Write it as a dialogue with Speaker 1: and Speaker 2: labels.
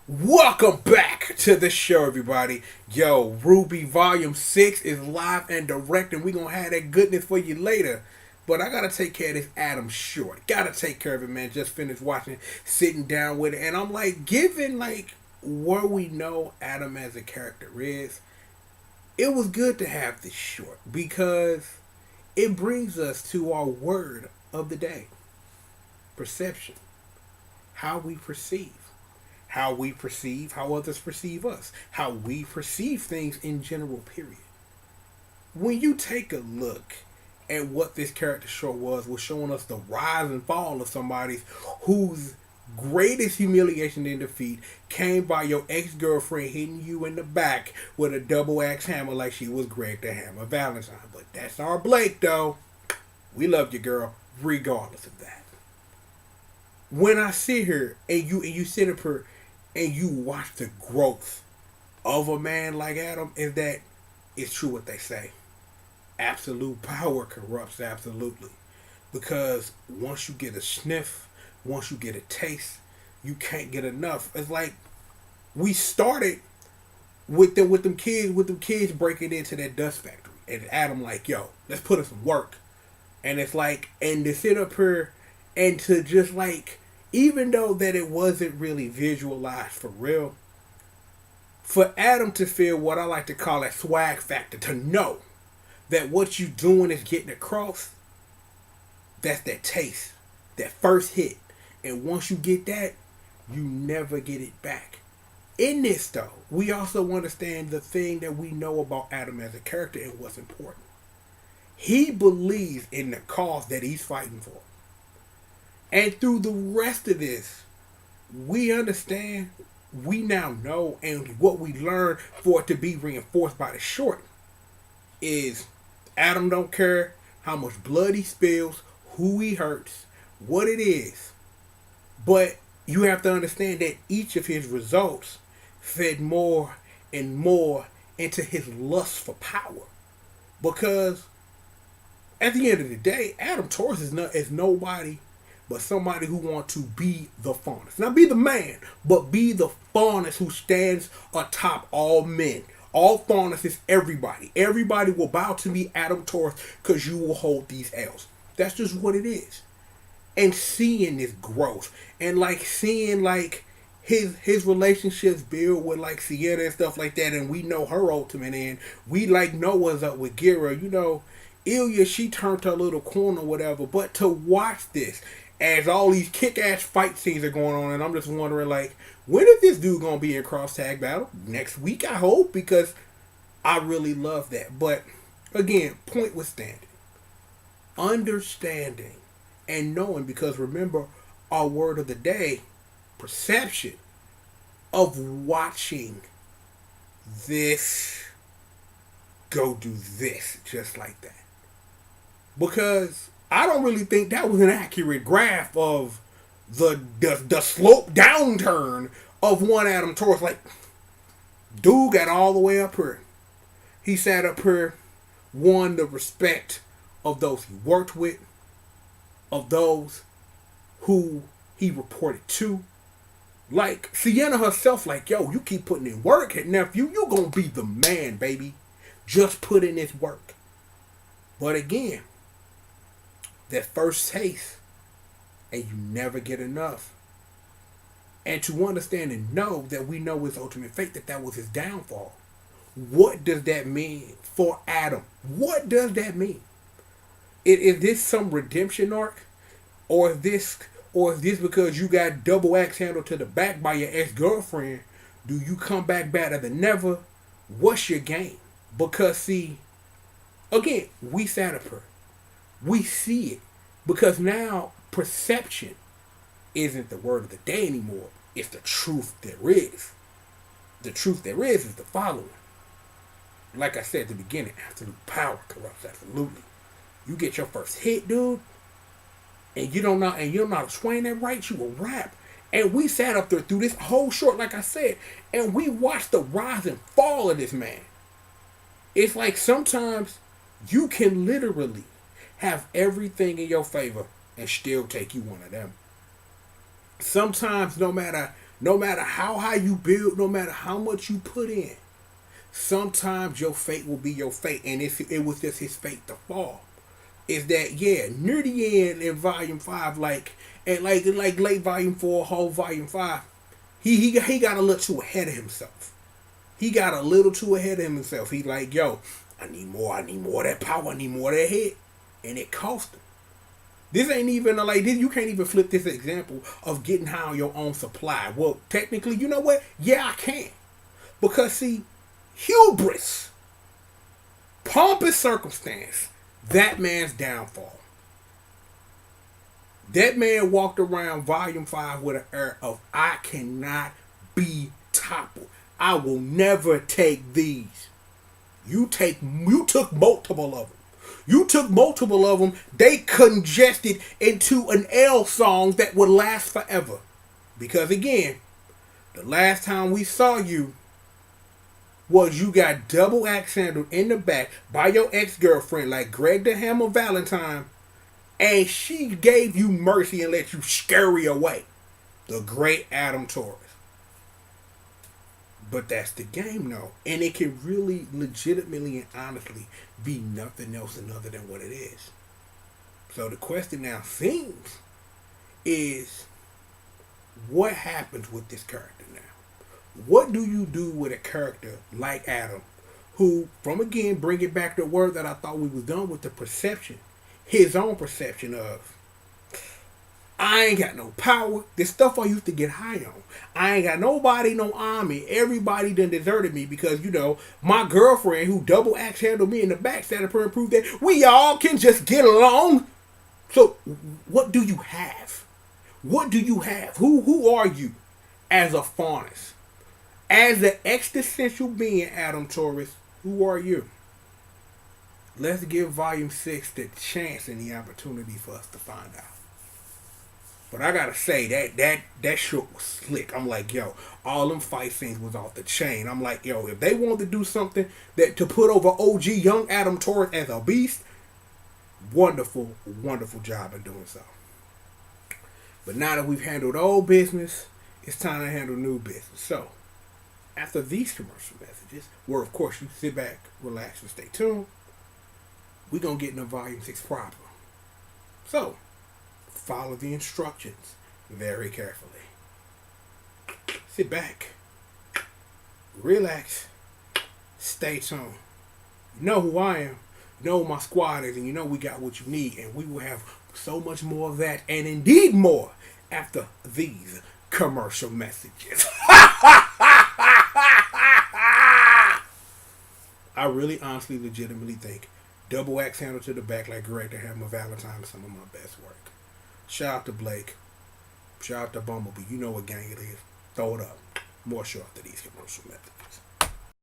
Speaker 1: Welcome back to the show, everybody. Yo, RWBY Volume 6 is live and direct, and we're going to have that goodness for you later. But I got to take care of this Adam short. Got to take care of it, man. Just finished watching, sitting down with it. And I'm like, given, like, where we know Adam as a character is, it was good to have this short because it brings us to our word of the day. Perception. How we perceive. How we perceive how others perceive us, how we perceive things in general, period. When you take a look at what this character short was showing us the rise and fall of somebody whose greatest humiliation and defeat came by your ex-girlfriend hitting you in the back with a double axe hammer like she was Greg the Hammer Valentine. But that's our Blake, though. We love you, girl, regardless of that. When I sit here and you sit up here and you watch the growth of a man like Adam, is that it's true what they say. Absolute power corrupts absolutely. Because once you get a sniff, once you get a taste, you can't get enough. It's like we started with them kids breaking into that dust factory. And Adam like, yo, let's put in some work. And it's like, and to sit up here and to just like, even though that it wasn't really visualized for real, for Adam to feel what I like to call a swag factor, to know that what you doing is getting across, that's that taste, that first hit. And once you get that, you never get it back. In this though, we also understand the thing that we know about Adam as a character and what's important. He believes in the cause that he's fighting for. And through the rest of this, we understand, we now know, and what we learn for it to be reinforced by the short is Adam don't care how much blood he spills, who he hurts, what it is. But you have to understand that each of his results fed more and more into his lust for power. Because at the end of the day, Adam Taurus is nobody but somebody who wants to be the fawness. Not be the man, but be the fawness who stands atop all men. All fawness is everybody. Everybody will bow to me, Adam Taurus, because you will hold these L's. That's just what it is. And seeing this growth, and like seeing like his relationships build with like Sienna and stuff like that, and we know her ultimate end. We like know what's up with Gira. You know, Ilya, she turned her little corner or whatever. But to watch this, as all these kick-ass fight scenes are going on, and I'm just wondering, like, when is this dude going to be in cross-tag battle? Next week, I hope, because I really love that. But, again, point withstanding. Understanding and knowing, because remember, our word of the day, perception of watching this go do this, just like that. Because I don't really think that was an accurate graph of the slope downturn of one Adam Taurus. Like, dude got all the way up here. He sat up here, won the respect of those he worked with, of those who he reported to. Like, Sienna herself, like, yo, you keep putting in work, and nephew, you gonna be the man, baby. Just put in this work. But again, that first taste, and you never get enough. And to understand and know that we know his ultimate fate, that was his downfall. What does that mean for Adam? What does that mean? Is this some redemption arc? Or is this because you got double axe handled to the back by your ex-girlfriend? Do you come back better than never? What's your game? Because see, again, we sat up here. We see it. Because now perception isn't the word of the day anymore. It's the truth there is. The truth there is the following. Like I said at the beginning, absolute power corrupts absolutely. You get your first hit, dude, and you don't know how to swing that right, you will rap. And we sat up there through this whole short, like I said, and we watched the rise and fall of this man. It's like sometimes you can literally have everything in your favor and still take you one of them. Sometimes no matter No matter how high you build, no matter how much you put in, sometimes your fate will be your fate. And it was just his fate to fall. Is that, yeah, near the end in volume 5, like late volume 4, whole volume 5, he got a little too ahead of himself. He got a little too ahead of himself. He like, yo, I need more of that power, I need more of that head. And it cost him. This ain't even like this. You can't even flip this example of getting high on your own supply. Well, technically, you know what? Yeah, I can. Because see, hubris, pompous circumstance, that man's downfall. That man walked around volume 5 with an air of, I cannot be toppled. I will never take these. You took multiple of them. You took multiple of them. They congested into an L song that would last forever. Because again, the last time we saw you was you got double axe handled in the back by your ex-girlfriend like Greg the Hammer Valentine, and she gave you mercy and let you scurry away. The great Adam Torres. But that's the game, though. And it can really, legitimately and honestly be nothing else other than what it is. So the question now seems is, what happens with this character now? What do you do with a character like Adam, who, from again, bring it back to a word that I thought we was done with, the perception, his own perception of, I ain't got no power. This stuff I used to get high on. I ain't got nobody, no army. Everybody done deserted me because, you know, my girlfriend who double axe handled me in the back sat up here and proved that we all can just get along. So, what do you have? What do you have? Who are you as a faunus? As an existential being, Adam Torres, who are you? Let's give volume 6 the chance and the opportunity for us to find out. But I gotta say that shit was slick. I'm like, yo, all them fight scenes was off the chain. I'm like, yo, if they wanted to do something that to put over OG young Adam Torres as a beast, wonderful, wonderful job in doing so. But now that we've handled old business, it's time to handle new business. So, after these commercial messages, where of course you sit back, relax, and stay tuned, we're gonna get into volume 6 proper. So, follow the instructions very carefully. Sit back, relax, stay tuned. You know who I am, you know who my squad is, and you know we got what you need, and we will have so much more of that, and indeed more, after these commercial messages. I really, honestly, legitimately think double axe handle to the back like Greg the Hammer Valentine is some of my best work. Shout out to Blake. Shout out to Bumblebee. You know what gang it is. Throw it up. More show after these commercial messages.